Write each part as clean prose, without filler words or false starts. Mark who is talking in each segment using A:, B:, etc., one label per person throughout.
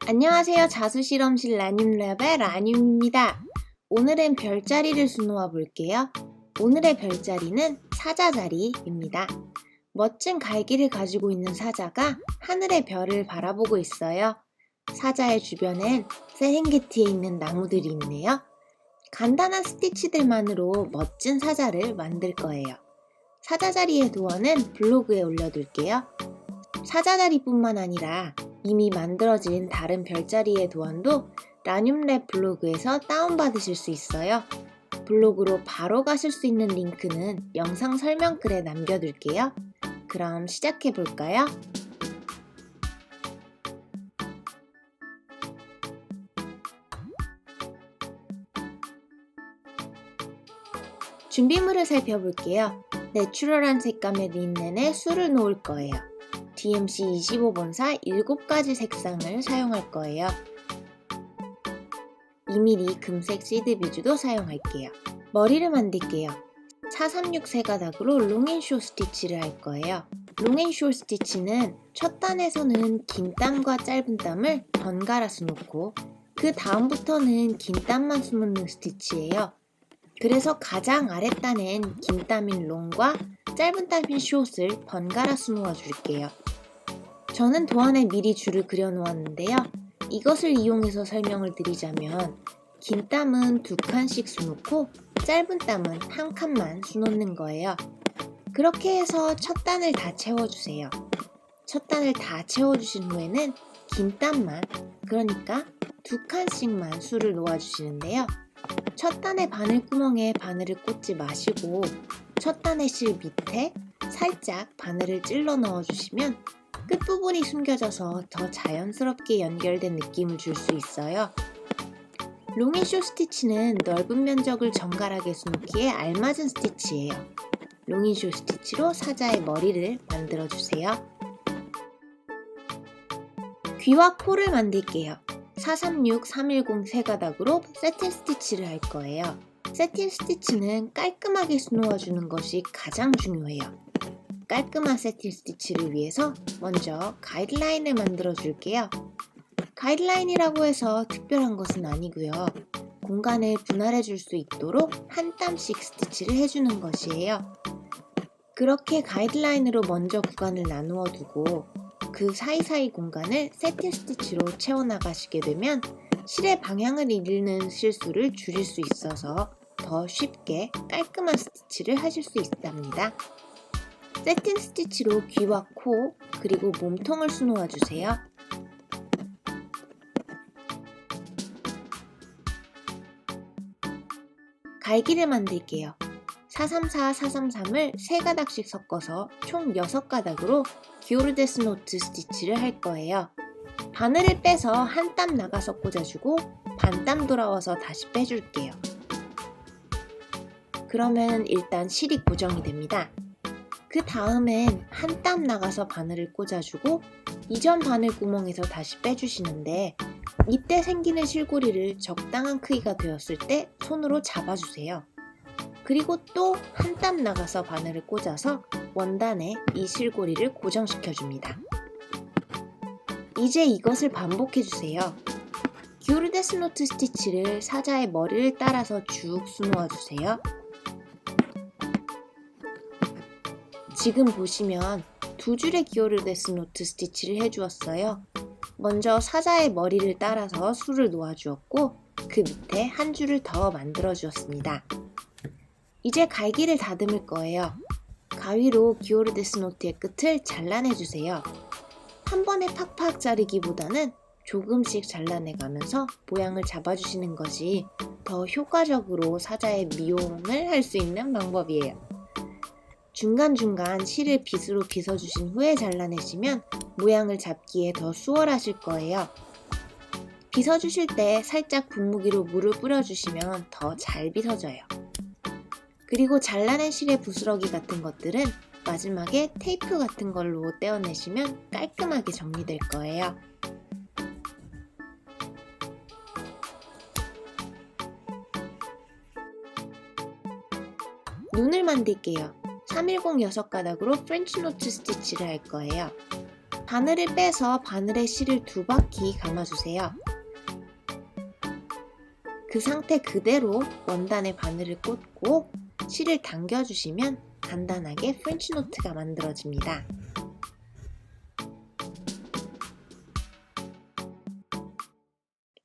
A: 안녕하세요. 자수실험실 라늄랩의 라늄입니다. 오늘은 별자리를 수놓아 볼게요. 오늘의 별자리는 사자자리입니다. 멋진 갈기를 가지고 있는 사자가 하늘의 별을 바라보고 있어요. 사자의 주변엔 세렝게티에 있는 나무들이 있네요. 간단한 스티치들만으로 멋진 사자를 만들 거예요. 사자자리의 도안은 블로그에 올려둘게요. 사자자리뿐만 아니라 이미 만들어진 다른 별자리의 도안도 라늄랩 블로그에서 다운받으실 수 있어요. 블로그로 바로 가실 수 있는 링크는 영상 설명글에 남겨둘게요. 그럼 시작해볼까요? 준비물을 살펴볼게요. 내추럴한 색감의 린넨에 술을 놓을 거예요. DMC 25번사 7가지 색상을 사용할 거예요. 2mm 금색 시드 비주도 사용할게요. 머리를 만들게요. 436 세가닥으로 롱앤쇼 스티치를 할 거예요. 롱앤쇼 스티치는 첫 단에서는 긴 땀과 짧은 땀을 번갈아 수놓고 그 다음부터는 긴 땀만 수놓는 스티치예요. 그래서 가장 아랫단엔 긴 땀인 롱과 짧은 땀인 숏을 번갈아 수놓아 줄게요. 저는 도안에 미리 줄을 그려 놓았는데요. 이것을 이용해서 설명을 드리자면 긴 땀은 2칸씩 수놓고 짧은 땀은 1칸만 수놓는 거예요. 그렇게 해서 첫 단을 다 채워주세요. 첫 단을 다 채워주신 후에는 긴 땀만, 그러니까 2칸씩만 술을 놓아주시는데요. 첫 단의 바늘구멍에 바늘을 꽂지 마시고 첫 단의 실 밑에 살짝 바늘을 찔러 넣어주시면 끝부분이 숨겨져서 더 자연스럽게 연결된 느낌을 줄 수 있어요. 롱앤쇼 스티치는 넓은 면적을 정갈하게 수놓기에 알맞은 스티치예요. 롱앤쇼 스티치로 사자의 머리를 만들어주세요. 귀와 코를 만들게요. 436, 310 세가닥으로 세틴 스티치를 할 거예요. 세틴 스티치는 깔끔하게 수놓아주는 것이 가장 중요해요. 깔끔한 세틴 스티치를 위해서 먼저 가이드라인을 만들어 줄게요. 가이드라인이라고 해서 특별한 것은 아니고요. 공간을 분할해 줄 수 있도록 한 땀씩 스티치를 해주는 것이에요. 그렇게 가이드라인으로 먼저 구간을 나누어 두고 그 사이사이 공간을 세틴 스티치로 채워나가시게 되면 실의 방향을 잃는 실수를 줄일 수 있어서 더 쉽게 깔끔한 스티치를 하실 수 있답니다. 세틴 스티치로 귀와 코, 그리고 몸통을 수놓아 주세요. 갈기를 만들게요. 434, 433을 3가닥씩 섞어서 총 6가닥으로 기오르데스 노트 스티치를 할 거예요. 바늘을 빼서 한 땀 나가서 꽂아주고 반 땀 돌아와서 다시 빼줄게요. 그러면 일단 실이 고정이 됩니다. 그 다음엔 한 땀 나가서 바늘을 꽂아주고 이전 바늘 구멍에서 다시 빼주시는데 이때 생기는 실고리를 적당한 크기가 되었을 때 손으로 잡아주세요. 그리고 또 한 땀 나가서 바늘을 꽂아서 원단에 이 실고리를 고정시켜줍니다. 이제 이것을 반복해주세요. 기오르데스 노트 스티치를 사자의 머리를 따라서 쭉 수놓아주세요. 지금 보시면 2줄의 기오르데스 노트 스티치를 해주었어요. 먼저 사자의 머리를 따라서 술을 놓아주었고 그 밑에 한 줄을 더 만들어 주었습니다. 이제 갈기를 다듬을 거예요. 가위로 기오르데스 노트의 끝을 잘라내주세요. 한 번에 팍팍 자르기보다는 조금씩 잘라내가면서 모양을 잡아주시는 것이 더 효과적으로 사자의 미용을 할 수 있는 방법이에요. 중간중간 실을 빗으로 빗어주신 후에 잘라내시면 모양을 잡기에 더 수월하실 거예요. 빗어주실 때 살짝 분무기로 물을 뿌려주시면 더 잘 빗어져요. 그리고 잘라낸 실의 부스러기 같은 것들은 마지막에 테이프 같은 걸로 떼어내시면 깔끔하게 정리될 거예요. 눈을 만들게요. 310 6가닥으로 프렌치 노트 스티치를 할 거예요. 바늘을 빼서 바늘에 실을 2바퀴 감아주세요. 그 상태 그대로 원단에 바늘을 꽂고 실을 당겨주시면 간단하게 프렌치 노트가 만들어집니다.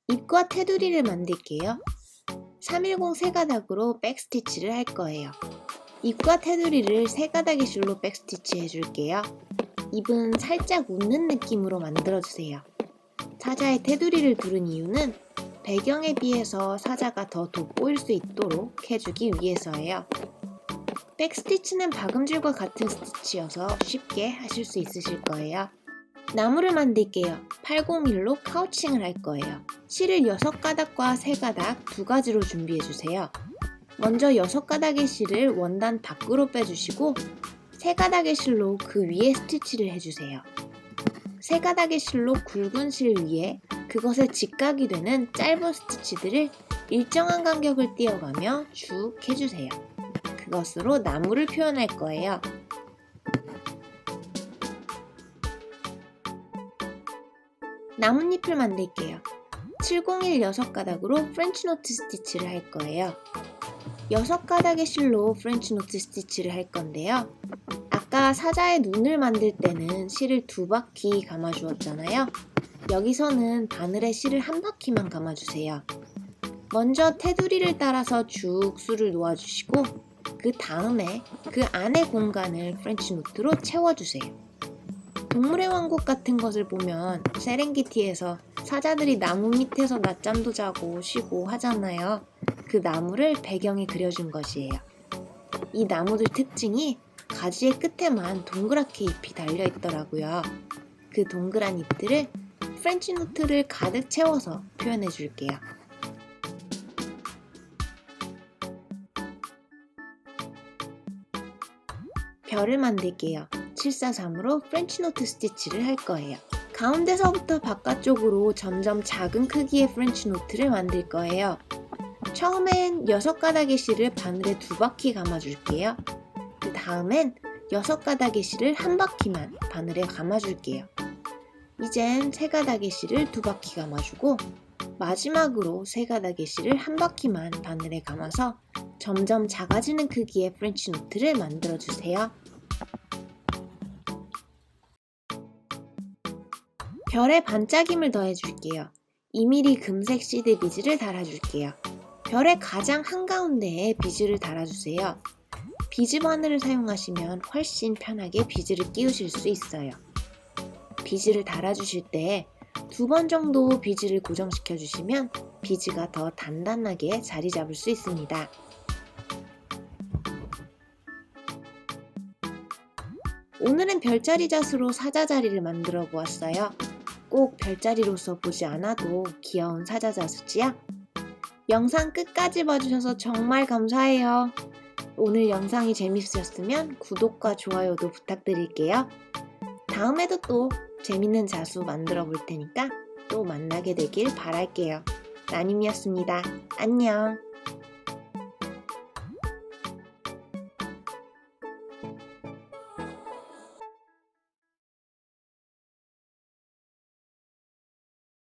A: 입과 테두리를 만들게요. 310 세가닥으로 백스티치를 할 거예요. 입과 테두리를 3가닥의 실로 백스티치 해줄게요. 입은 살짝 웃는 느낌으로 만들어주세요. 사자의 테두리를 두른 이유는 배경에 비해서 사자가 더 돋보일 수 있도록 해주기 위해서예요. 백스티치는 박음질과 같은 스티치여서 쉽게 하실 수 있으실 거예요. 나무를 만들게요. 801로 카우칭을 할 거예요. 실을 6가닥과 3가닥 2가지로 준비해주세요. 먼저 6가닥의 실을 원단 밖으로 빼주시고 3가닥의 실로 그 위에 스티치를 해주세요. 3가닥의 실로 굵은 실 위에 그것에 직각이 되는 짧은 스티치들을 일정한 간격을 띄어가며 쭉 해주세요. 그것으로 나무를 표현할 거예요. 나뭇잎을 만들게요. 701 6가닥으로 프렌치 노트 스티치를 할 거예요. 6가닥의 실로 프렌치 노트 스티치를 할 건데요. 아까 사자의 눈을 만들 때는 실을 2바퀴 감아 주었잖아요. 여기서는 바늘에 실을 1바퀴만 감아주세요. 먼저 테두리를 따라서 쭉 술을 놓아주시고 그 다음에 그 안의 공간을 프렌치 노트로 채워주세요. 동물의 왕국 같은 것을 보면 세렝게티에서 사자들이 나무 밑에서 낮잠도 자고 쉬고 하잖아요. 그 나무를 배경에 그려준 것이에요. 이 나무들 특징이 가지의 끝에만 동그랗게 잎이 달려있더라고요. 그 동그란 잎들을 프렌치 노트를 가득 채워서 표현해 줄게요. 별을 만들게요. 743으로 프렌치 노트 스티치를 할 거예요. 가운데서부터 바깥쪽으로 점점 작은 크기의 프렌치 노트를 만들 거예요. 처음엔 6가닥의 실을 바늘에 2바퀴 감아줄게요. 그 다음엔 6가닥의 실을 1바퀴만 바늘에 감아줄게요. 이젠 3가닥의 실을 2바퀴 감아주고 마지막으로 3가닥의 실을 1바퀴만 바늘에 감아서 점점 작아지는 크기의 프렌치 노트를 만들어주세요. 별에 반짝임을 더해줄게요. 2mm 금색 시드 비즈를 달아줄게요. 별의 가장 한가운데에 비즈를 달아주세요. 비즈 바늘을 사용하시면 훨씬 편하게 비즈를 끼우실 수 있어요. 비즈를 달아주실 때 2번 정도 비즈를 고정시켜 주시면 비즈가 더 단단하게 자리 잡을 수 있습니다. 오늘은 별자리 잣으로 사자자리를 만들어 보았어요. 꼭 별자리로서 보지 않아도 귀여운 사자자수지요? 영상 끝까지 봐주셔서 정말 감사해요. 오늘 영상이 재밌으셨으면 구독과 좋아요도 부탁드릴게요. 다음에도 또 재밌는 자수 만들어 볼 테니까 또 만나게 되길 바랄게요. 나님이었습니다. 안녕.